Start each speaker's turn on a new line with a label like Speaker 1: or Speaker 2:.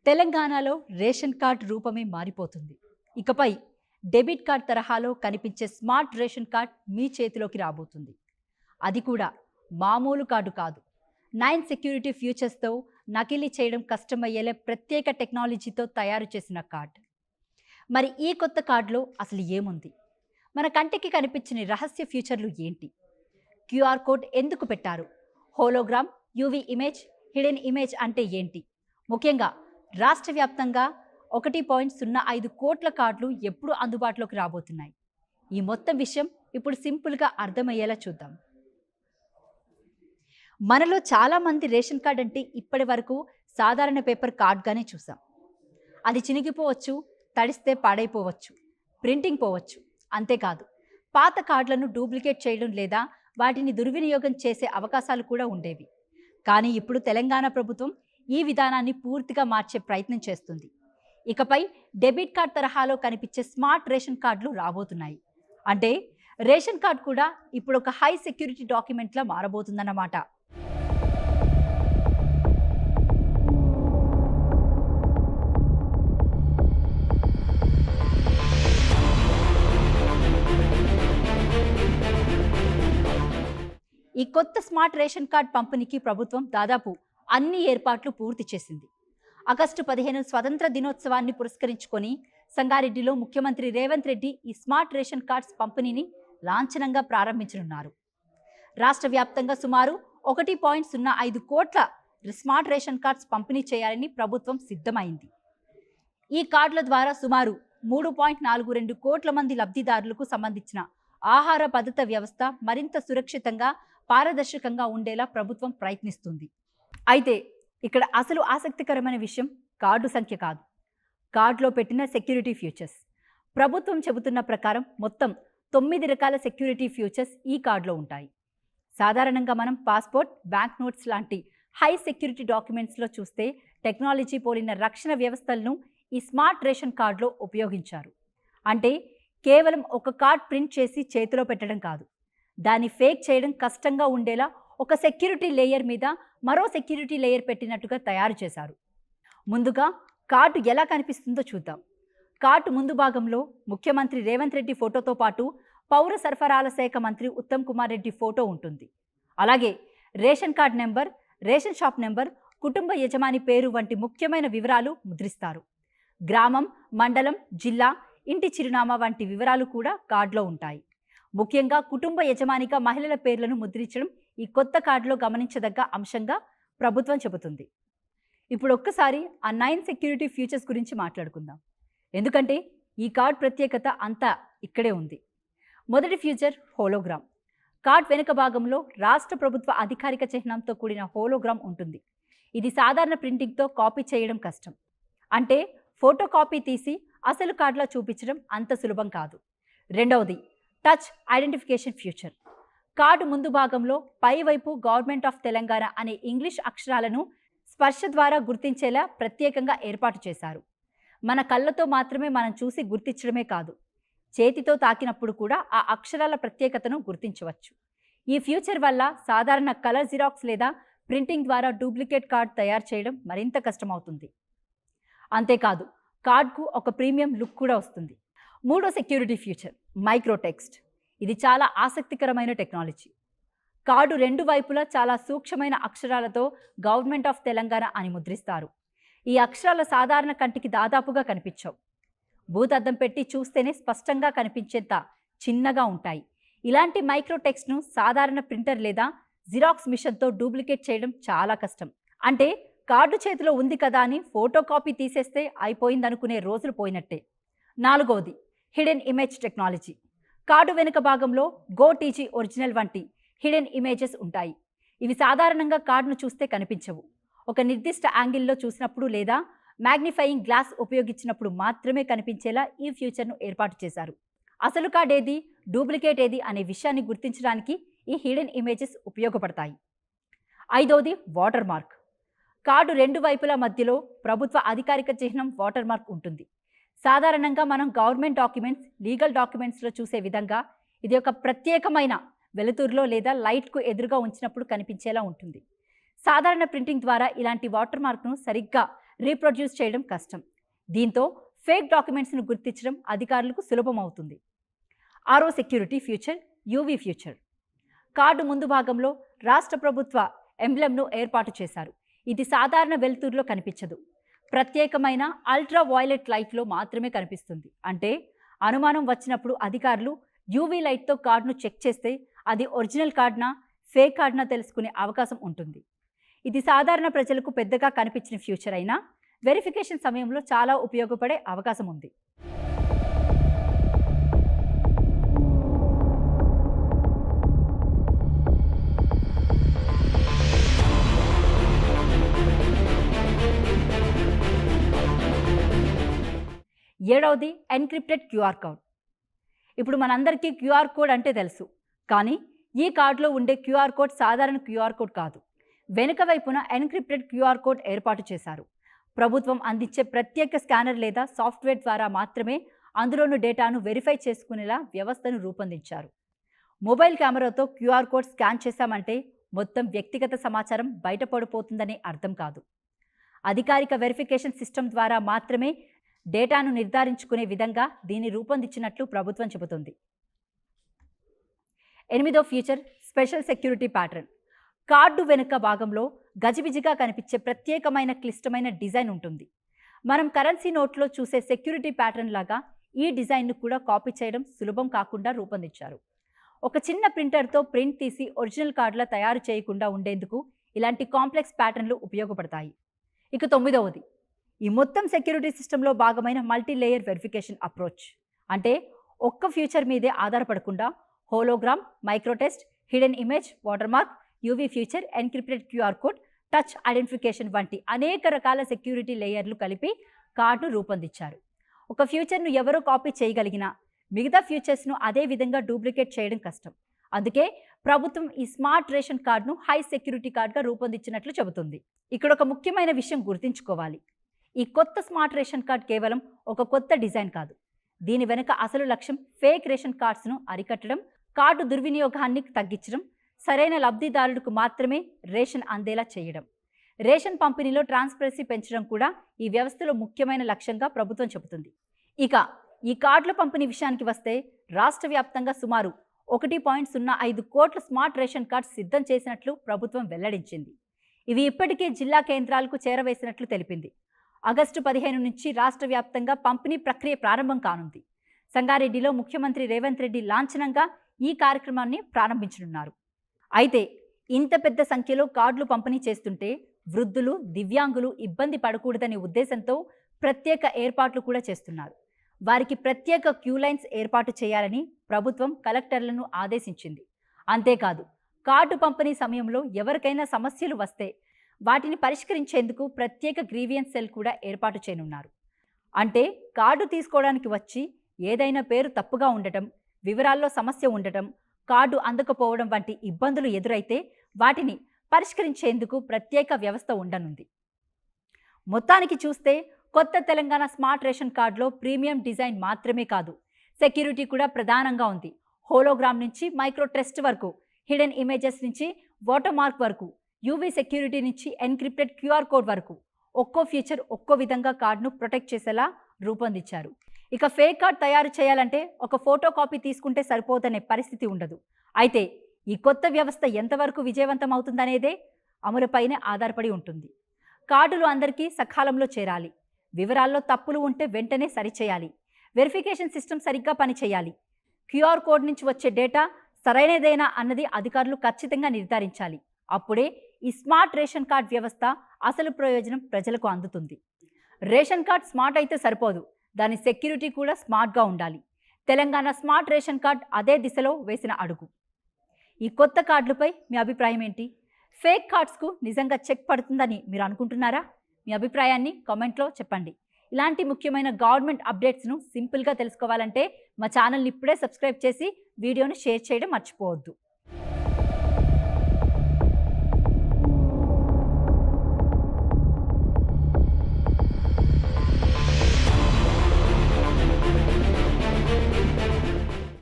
Speaker 1: తెలంగాణలో ration card రూపమే మారిపోతుంది. ఇకపై డెబిట్ కార్డ్ తరహాలో కనిపించే స్మార్ట్ రేషన్ కార్డ్ మీ చేతిలోకి రాబోతుంది. అది కూడా మామూలు కార్డు కాదు. 9 సెక్యూరిటీ ఫీచర్స్తో నకిలీ చేయడం కష్టమయ్యేలా ప్రత్యేక టెక్నాలజీతో తయారు చేసిన కార్డ్. మరి ఈ కొత్త కార్డులో అసలు ఏముంది? మన కంటికి కనిపించని రహస్య ఫీచర్లు ఏంటి? క్యూఆర్ కోడ్ ఎందుకు పెట్టారు? Hologram, UV image, hidden image అంటే ఏంటి? ముఖ్యంగా రాష్ట్ర వ్యాప్తంగా 1.05 కోట్ల కార్డులు ఎప్పుడు అందుబాటులోకి రాబోతున్నాయి? ఈ మొత్తం విషయం ఇప్పుడు సింపుల్గా అర్థమయ్యేలా చూద్దాం. మనలో చాలామంది రేషన్ కార్డ్ అంటే ఇప్పటి వరకు సాధారణ పేపర్ కార్డ్గానే చూసాం. అది చినిగిపోవచ్చు, తడిస్తే పాడైపోవచ్చు, ప్రింటింగ్ పోవచ్చు. అంతేకాదు, పాత కార్డులను డూప్లికేట్ చేయడం లేదా వాటిని దుర్వినియోగం చేసే అవకాశాలు కూడా ఉండేవి. కానీ ఇప్పుడు తెలంగాణ ప్రభుత్వం ఈ విధానాన్ని పూర్తిగా మార్చే ప్రయత్నం చేస్తుంది. ఇకపై డెబిట్ కార్డ్ తరహాలో కనిపించే స్మార్ట్ రేషన్ కార్డులు రాబోతున్నాయి. అంటే రేషన్ కార్డ్ కూడా ఇప్పుడు ఒక హై సెక్యూరిటీ డాక్యుమెంట్లా మారబోతుందన్నమాట. ఈ కొత్త స్మార్ట్ రేషన్ కార్డ్ పంపిణీకి ప్రభుత్వం దాదాపు అన్ని ఏర్పాట్లు పూర్తి చేసింది. ఆగస్టు 15 స్వతంత్ర దినోత్సవాన్ని పురస్కరించుకొని సంగారెడ్డిలో ముఖ్యమంత్రి రేవంత్ రెడ్డి ఈ స్మార్ట్ రేషన్ కార్డ్స్ పంపిణీని లాంఛనంగా ప్రారంభించనున్నారు. రాష్ట్ర వ్యాప్తంగా సుమారు 1.05 కోట్ల స్మార్ట్ రేషన్ కార్డ్స్ పంపిణీ చేయాలని ప్రభుత్వం సిద్ధమైంది. ఈ కార్డుల ద్వారా సుమారు 3.42 కోట్ల మంది లబ్ధిదారులకు సంబంధించిన ఆహార భద్రత వ్యవస్థ మరింత సురక్షితంగా, పారదర్శకంగా ఉండేలా ప్రభుత్వం ప్రయత్నిస్తుంది. అయితే ఇక్కడ అసలు ఆసక్తికరమైన విషయం కార్డు సంఖ్య కాదు, కార్డులో పెట్టిన సెక్యూరిటీ ఫీచర్స్. ప్రభుత్వం చెబుతున్న ప్రకారం మొత్తం 9 రకాల సెక్యూరిటీ ఫీచర్స్ ఈ కార్డులో ఉంటాయి. సాధారణంగా మనం పాస్పోర్ట్, బ్యాంక్ నోట్స్ లాంటి హై సెక్యూరిటీ డాక్యుమెంట్స్లో చూస్తే టెక్నాలజీ పోలిన రక్షణ వ్యవస్థలను ఈ స్మార్ట్ రేషన్ కార్డులో ఉపయోగించారు. అంటే కేవలం ఒక కార్డ్ ప్రింట్ చేసి చేతిలో పెట్టడం కాదు, దాన్ని ఫేక్ చేయడం కష్టంగా ఉండేలా ఒక సెక్యూరిటీ లేయర్ మీద మరో సెక్యూరిటీ లేయర్ పెట్టినట్టుగా తయారు చేశారు. ముందుగా కార్డు ఎలా కనిపిస్తుందో చూద్దాం. కార్డు ముందు భాగంలో ముఖ్యమంత్రి రేవంత్ రెడ్డి ఫోటోతో పాటు పౌర సరఫరాల శాఖ మంత్రి ఉత్తమ్ కుమార్ రెడ్డి ఫోటో ఉంటుంది. అలాగే ration card number, ration shop number, కుటుంబ యజమాని పేరు వంటి ముఖ్యమైన వివరాలు ముద్రిస్తారు. గ్రామం, మండలం, జిల్లా, ఇంటి చిరునామా వంటి వివరాలు కూడా కార్డులో ఉంటాయి. ముఖ్యంగా కుటుంబ యజమానిగా మహిళల పేర్లను ముద్రించడం ఈ కొత్త కార్డులో గమనించదగ్గ అంశంగా ప్రభుత్వం చెబుతుంది. ఇప్పుడు ఒక్కసారి ఆ 9 సెక్యూరిటీ ఫీచర్స్ గురించి మాట్లాడుకుందాం. ఎందుకంటే ఈ కార్డ్ ప్రత్యేకత అంతా ఇక్కడే ఉంది. మొదటి ఫీచర్ హోలోగ్రామ్. కార్డ్ వెనుక భాగంలో రాష్ట్ర ప్రభుత్వ అధికారిక చిహ్నంతో కూడిన హోలోగ్రామ్ ఉంటుంది. ఇది సాధారణ ప్రింటింగ్తో కాపీ చేయడం కష్టం. అంటే ఫోటో కాపీ తీసి అసలు కార్డులా చూపించడం అంత సులభం కాదు. రెండవది టచ్ ఐడెంటిఫికేషన్ ఫీచర్. కార్డు ముందు భాగంలో పైవైపు గవర్నమెంట్ ఆఫ్ తెలంగాణ అనే ఇంగ్లీష్ అక్షరాలను స్పర్శ ద్వారా గుర్తించేలా ప్రత్యేకంగా ఏర్పాటు చేశారు. మన కళ్ళతో మాత్రమే మనం చూసి గుర్తించడమే కాదు, చేతితో తాకినప్పుడు కూడా ఆ అక్షరాల ప్రత్యేకతను గుర్తించవచ్చు. ఈ ఫీచర్ వల్ల సాధారణ కలర్ జిరాక్స్ లేదా ప్రింటింగ్ ద్వారా డూప్లికేట్ కార్డ్ తయారు చేయడం మరింత కష్టమవుతుంది. అంతేకాదు, కార్డ్కు ఒక ప్రీమియం లుక్ కూడా వస్తుంది. మూడో సెక్యూరిటీ ఫీచర్ మైక్రోటెక్స్ట్. ఇది చాలా ఆసక్తికరమైన టెక్నాలజీ. కార్డు రెండు వైపులా చాలా సూక్ష్మమైన అక్షరాలతో గవర్నమెంట్ ఆఫ్ తెలంగాణ అని ముద్రిస్తారు. ఈ అక్షరాల సాధారణ కంటికి దాదాపుగా కనిపించవు. భూతద్దం పెట్టి చూస్తేనే స్పష్టంగా కనిపించేంత చిన్నగా ఉంటాయి. ఇలాంటి మైక్రోటెక్స్ట్ను సాధారణ ప్రింటర్ లేదా జిరాక్స్ మిషన్తో డూప్లికేట్ చేయడం చాలా కష్టం. అంటే కార్డు చేతిలో ఉంది కదా అని ఫోటో కాపీ తీసేస్తే అయిపోయిందనుకునే రోజులు పోయినట్టే. నాలుగవది హిడెన్ ఇమేజ్ టెక్నాలజీ. కార్డు వెనుక భాగంలో గోటీజీ ఒరిజినల్ వంటి హిడెన్ ఇమేజెస్ ఉంటాయి. ఇవి సాధారణంగా కార్డును చూస్తే కనిపించవు. ఒక నిర్దిష్ట యాంగిల్లో చూసినప్పుడు లేదా మ్యాగ్నిఫైయింగ్ గ్లాస్ ఉపయోగించినప్పుడు మాత్రమే కనిపించేలా ఈ ఫీచర్ను ఏర్పాటు చేశారు. అసలు కార్డ్ ఏది, డూప్లికేట్ ఏది అనే విషయాన్ని గుర్తించడానికి ఈ హిడెన్ ఇమేజెస్ ఉపయోగపడతాయి. ఐదవది వాటర్ మార్క్. కార్డు రెండు వైపుల మధ్యలో ప్రభుత్వ అధికారిక చిహ్నం వాటర్ మార్క్ ఉంటుంది. సాధారణంగా మనం గవర్నమెంట్ డాక్యుమెంట్స్, లీగల్ డాక్యుమెంట్స్లో చూసే విధంగా ఇది ఒక ప్రత్యేకమైన వెలుతురులో లేదా లైట్కు ఎదురుగా ఉంచినప్పుడు కనిపించేలా ఉంటుంది. సాధారణ ప్రింటింగ్ ద్వారా ఇలాంటి వాటర్ మార్క్ను సరిగ్గా రీప్రొడ్యూస్ చేయడం కష్టం. దీంతో ఫేక్ డాక్యుమెంట్స్ను గుర్తించడం అధికారులకు సులభం అవుతుంది. ఆరో security future UV future. Card ముందు భాగంలో రాష్ట్ర ప్రభుత్వ ఎంబ్లెమ్ను ఏర్పాటు చేశారు. ఇది సాధారణ వెలుతురులో కనిపించదు. ప్రత్యేకమైన అల్ట్రా వైలెట్ లైట్లో మాత్రమే కనిపిస్తుంది. అంటే అనుమానం వచ్చినప్పుడు అధికారులు యూవీ లైట్తో కార్డును చెక్ చేస్తే అది ఒరిజినల్ కార్డునా ఫేక్ కార్డునా తెలుసుకునే అవకాశం ఉంటుంది. ఇది సాధారణ ప్రజలకు పెద్దగా కనిపించిన ఫ్యూచర్ అయినా వెరిఫికేషన్ సమయంలో చాలా ఉపయోగపడే అవకాశం ఉంది. ఏడవది ఎన్క్రిప్టెడ్ క్యూఆర్ కోడ్. ఇప్పుడు మనందరికీ క్యూఆర్ కోడ్ అంటే తెలుసు, కానీ ఈ కార్డులో ఉండే క్యూఆర్ కోడ్ సాధారణ క్యూఆర్ కోడ్ కాదు. వెనుక వైపున ఎన్క్రిప్టెడ్ క్యూఆర్ కోడ్ ఏర్పాటు చేశారు. ప్రభుత్వం అందించే ప్రత్యేక స్కానర్ లేదా సాఫ్ట్వేర్ ద్వారా మాత్రమే అందులోని డేటాను వెరిఫై చేసుకునేలా వ్యవస్థను రూపొందించారు. మొబైల్ కెమెరాతో క్యూఆర్ కోడ్ స్కాన్ చేశామంటే మొత్తం వ్యక్తిగత సమాచారం బయటపడిపోతుందని అర్థం కాదు. అధికారిక వెరిఫికేషన్ సిస్టమ్ ద్వారా మాత్రమే డేటాను నిర్ధారించుకునే విధంగా దీన్ని రూపొందించినట్లు ప్రభుత్వం చెబుతుంది. ఎనిమిదో future special security pattern. Card వెనుక భాగంలో గజిబిజిగా కనిపించే ప్రత్యేకమైన క్లిష్టమైన డిజైన్ ఉంటుంది. మనం కరెన్సీ నోట్లో చూసే సెక్యూరిటీ ప్యాటర్న్ లాగా ఈ డిజైన్ను కూడా కాపీ చేయడం సులభం కాకుండా రూపొందించారు. ఒక చిన్న ప్రింటర్తో ప్రింట్ తీసి ఒరిజినల్ కార్డులా తయారు చేయకుండా ఉండేందుకు ఇలాంటి కాంప్లెక్స్ ప్యాటర్న్లు ఉపయోగపడతాయి. ఇక తొమ్మిదవది ఈ మొత్తం సెక్యూరిటీ సిస్టంలో భాగమైన మల్టీ లేయర్ వెరిఫికేషన్ అప్రోచ్. అంటే ఒక్క ఫ్యూచర్ మీదే ఆధారపడకుండా hologram, microtext, hidden image, watermark, UV feature, encrypted QR code, touch identification వంటి అనేక రకాల సెక్యూరిటీ లేయర్లు కలిపి కార్డును రూపొందించారు. ఒక ఫ్యూచర్ను ఎవరో కాపీ చేయగలిగినా మిగతా ఫ్యూచర్స్ను అదే విధంగా డూప్లికేట్ చేయడం కష్టం. అందుకే ప్రభుత్వం ఈ స్మార్ట్ రేషన్ కార్డును హై సెక్యూరిటీ కార్డుగా రూపొందించినట్లు చెబుతుంది. ఇక్కడ ఒక ముఖ్యమైన విషయం గుర్తుంచుకోవాలి. ఈ కొత్త స్మార్ట్ రేషన్ కార్డ్ కేవలం ఒక కొత్త డిజైన్ కాదు. దీని వెనుక అసలు లక్ష్యం ఫేక్ రేషన్ కార్డ్స్ను అరికట్టడం, కార్డు దుర్వినియోగాన్ని తగ్గించడం, సరైన లబ్ధిదారులకు మాత్రమే రేషన్ అందేలా చేయడం. రేషన్ పంపిణీలో ట్రాన్స్పరెన్సీ పెంచడం కూడా ఈ వ్యవస్థలో ముఖ్యమైన లక్ష్యంగా ప్రభుత్వం చెబుతుంది. ఇక ఈ కార్డుల పంపిణీ విషయానికి వస్తే రాష్ట్ర వ్యాప్తంగా సుమారు 1.05 కోట్ల స్మార్ట్ రేషన్ కార్డ్స్ సిద్ధం చేసినట్లు ప్రభుత్వం వెల్లడించింది. ఇవి ఇప్పటికే జిల్లా కేంద్రాలకు చేరవేసినట్లు తెలిపింది. ఆగస్టు 15 నుంచి రాష్ట్ర వ్యాప్తంగా పంపిణీ ప్రక్రియ ప్రారంభం కానుంది. సంగారెడ్డిలో ముఖ్యమంత్రి రేవంత్ రెడ్డి లాంఛనంగా ఈ కార్యక్రమాన్ని ప్రారంభించనున్నారు. అయితే ఇంత పెద్ద సంఖ్యలో కార్డులు పంపిణీ చేస్తుంటే వృద్ధులు, దివ్యాంగులు ఇబ్బంది పడకూడదనే ఉద్దేశంతో ప్రత్యేక ఏర్పాట్లు కూడా చేస్తున్నారు. వారికి ప్రత్యేక క్యూ లైన్స్ ఏర్పాటు చేయాలని ప్రభుత్వం కలెక్టర్లను ఆదేశించింది. అంతేకాదు కార్డు పంపిణీ సమయంలో ఎవరికైనా సమస్యలు వస్తే వాటిని పరిష్కరించేందుకు ప్రత్యేక గ్రీవియన్స్ సెల్ కూడా ఏర్పాటు చేయనున్నారు. అంటే కార్డు తీసుకోవడానికి వచ్చి ఏదైనా పేరు తప్పుగా ఉండటం, వివరాల్లో సమస్య ఉండటం, కార్డు అందకపోవడం వంటి ఇబ్బందులు ఎదురైతే వాటిని పరిష్కరించేందుకు ప్రత్యేక వ్యవస్థ ఉండనుంది. మొత్తానికి చూస్తే కొత్త తెలంగాణ స్మార్ట్ రేషన్ కార్డులో ప్రీమియం డిజైన్ మాత్రమే కాదు, సెక్యూరిటీ కూడా ప్రధానంగా ఉంది. హోలోగ్రామ్ నుంచి మైక్రోటెస్ట్ వరకు, హిడెన్ ఇమేజెస్ నుంచి వాటర్మార్క్ వరకు, యూవీ సెక్యూరిటీ నుంచి ఎన్క్రిప్టెడ్ క్యూఆర్ కోడ్ వరకు ఒక్కో ఫీచర్ ఒక్కో విధంగా కార్డును ప్రొటెక్ట్ చేసేలా రూపొందించారు. ఇక ఫేక్ కార్డ్ తయారు చేయాలంటే ఒక ఫోటో కాపీ తీసుకుంటే సరిపోదనే పరిస్థితి ఉండదు. అయితే ఈ కొత్త వ్యవస్థ ఎంతవరకు విజయవంతం అవుతుందనేదే అమలుపైనే ఆధారపడి ఉంటుంది. కార్డులు అందరికీ సకాలంలో చేరాలి, వివరాల్లో తప్పులు ఉంటే వెంటనే సరిచేయాలి, వెరిఫికేషన్ సిస్టమ్ సరిగ్గా పనిచేయాలి, క్యూఆర్ కోడ్ నుంచి వచ్చే డేటా సరైనదేనా అన్నది అధికారులు ఖచ్చితంగా నిర్ధారించాలి. అప్పుడే ఈ స్మార్ట్ రేషన్ కార్డ్ వ్యవస్థ అసలు ప్రయోజనం ప్రజలకు అందుతుంది. రేషన్ కార్డ్ స్మార్ట్ అయితే సరిపోదు, దాని సెక్యూరిటీ కూడా స్మార్ట్గా ఉండాలి. తెలంగాణ స్మార్ట్ రేషన్ కార్డ్ అదే దిశలో వేసిన అడుగు. ఈ కొత్త కార్డులపై మీ అభిప్రాయం ఏంటి? ఫేక్ కార్డ్స్కు నిజంగా చెక్ పడుతుందని మీరు అనుకుంటున్నారా? మీ అభిప్రాయాన్ని కామెంట్లో చెప్పండి. ఇలాంటి ముఖ్యమైన గవర్నమెంట్ అప్డేట్స్ను సింపుల్గా తెలుసుకోవాలంటే మా ఛానల్ని ఇప్పుడే సబ్స్క్రైబ్ చేసి వీడియోను షేర్ చేయడం మర్చిపోవద్దు.